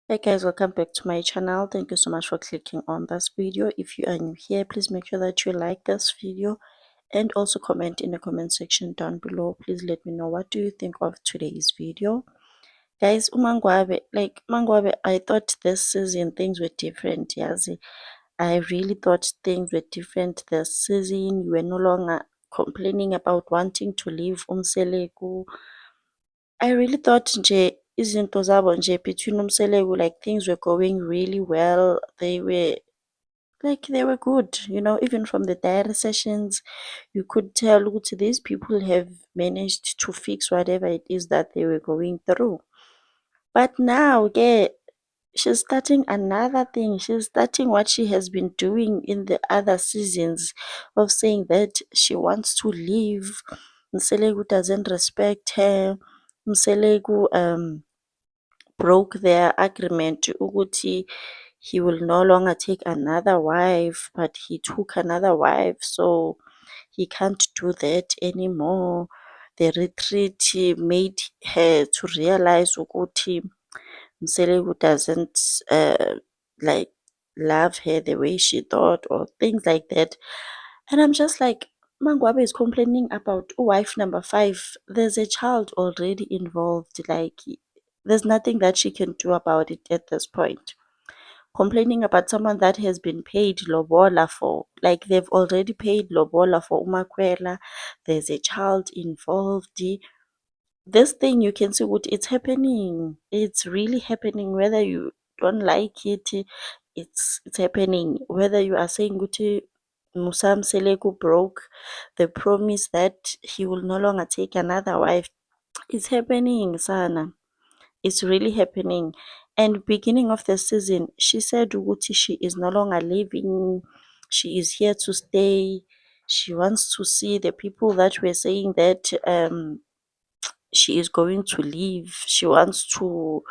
Hey guys, welcome back to my channel. Thank you so much for clicking on this video. If you are new here, please make sure that you like this video and also comment in the comment section down below. Please let me know what do you think of today's video. Guys, umangwabe, like mangwabe, I thought this season things were different. Yazi, I really thought things were different this season. You were no longer complaining about wanting to leave Umseleku. I really thought nje izinto zabo nje between uMseleku, like things were going really well. They were good, even from the diary sessions, you could tell ukuthi these people have managed to fix whatever it is that they were going through. But now, yeah, she's starting another thing. She's starting what she has been doing in the other seasons of saying that she wants to leave. Mseleku doesn't respect her. Mseleku broke their agreement ukuthi he will no longer take another wife, but he took another wife, so he can't do that anymore. The retreat made her to realize ukuthi Mseleku doesn't like love her the way she thought or things like that. And I'm just like, Mangwabe is complaining about wife number 5. There's a child already involved. Like, there's nothing that she can do about it at this point. Complaining about someone that has been paid lobola for, like they've already paid lobola for Umakwela. There's a child involved. This thing you can see what it's happening. It's really happening. Whether you don't like it, it's happening. Whether you are saying Guti Musam Seleku broke the promise that he will no longer take another wife. It's happening, Sana. It's really happening. And beginning of the season, she said Uguti she is no longer leaving. She is here to stay. She wants to see the people that were saying that she is going to leave. She wants to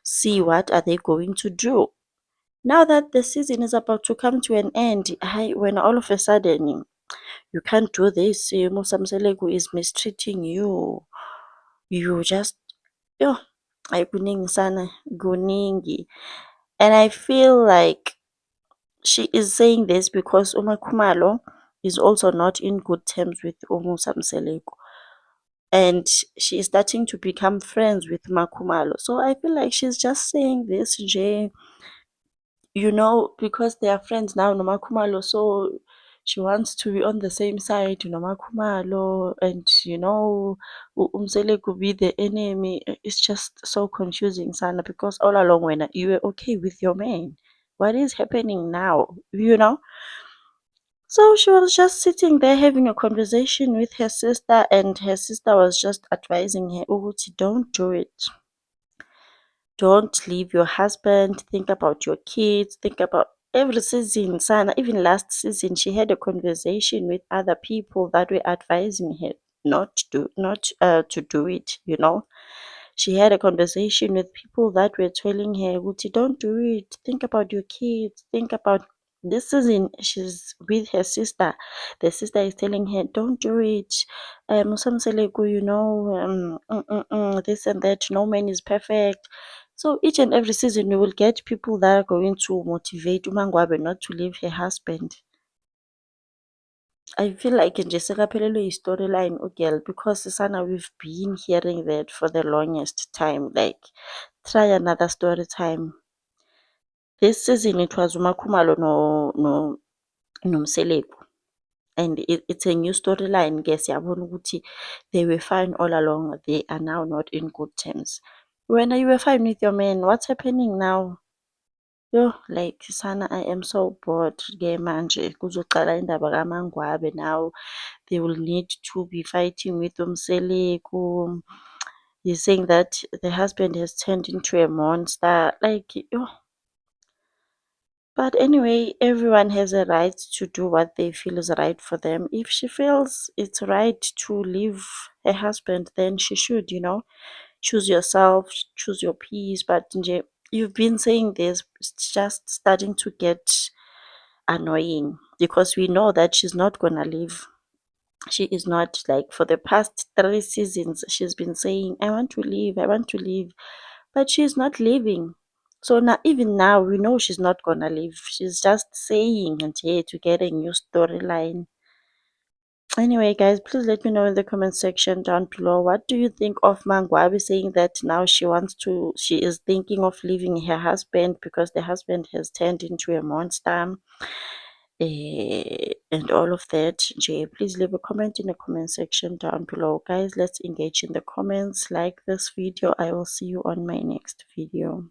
see what are they going to do. Now that the season is about to come to an end, when all of a sudden you can't do this, Musa Mseleku is mistreating you. You just, yo, ay kuningi sana, kuningi. And I feel like she is saying this because Khumalo is also not in good terms with Musa Mseleku. And she is starting to become friends with Makumalo. So I feel like she's just saying this, Jay, because they are friends now, Nomakumalo. So she wants to be on the same side, Nomakumalo, and Umsele could be the enemy. It's just so confusing, Sana, because all along when you were okay with your man, what is happening now? So she was just sitting there having a conversation with her sister, and her sister was just advising her, Uguti, don't do it. Don't leave your husband. Think about your kids. Think about every season. Sana, even last season, she had a conversation with other people that were advising her not to do it. She had a conversation with people that were telling her, Uguti, don't do it. Think about your kids. Think about this season. She's with her sister. The sister is telling her, don't do it. Musamseleko, this and that. No man is perfect. So each and every season, you will get people that are going to motivate Umangwabe not to leave her husband. I feel like nje sekaphelelwe yi-storyline ugirl because Sana, we've been hearing that for the longest time. Like, try another story time. This season it was Umakhumalo noMseleku. And it's a new storyline. Guess yabona ukuthi they were fine all along. They are now not in good terms. When you were fine with your man, what's happening now? Yo, like Sana, I am so bored ke manje. Kuzoqala indaba kaMangwabe now. They will need to be fighting with Umseleku. He's saying that the husband has turned into a monster. Like, yo. But anyway, everyone has a right to do what they feel is right for them. If she feels it's right to leave her husband, then she should, choose yourself, choose your peace. But nje, you've been saying this, it's just starting to get annoying because we know that she's not gonna leave. She is not, like, for the past 3 seasons she's been saying, I want to leave, I want to leave, but she's not leaving. So now, even now, we know she's not gonna leave. She's just saying and here to get a new storyline. Anyway, guys, please let me know in the comment section down below. What do you think of Mangwabi saying that now she is thinking of leaving her husband because the husband has turned into a monster, and all of that. Jay, please leave a comment in the comment section down below. Guys, let's engage in the comments. Like this video. I will see you on my next video.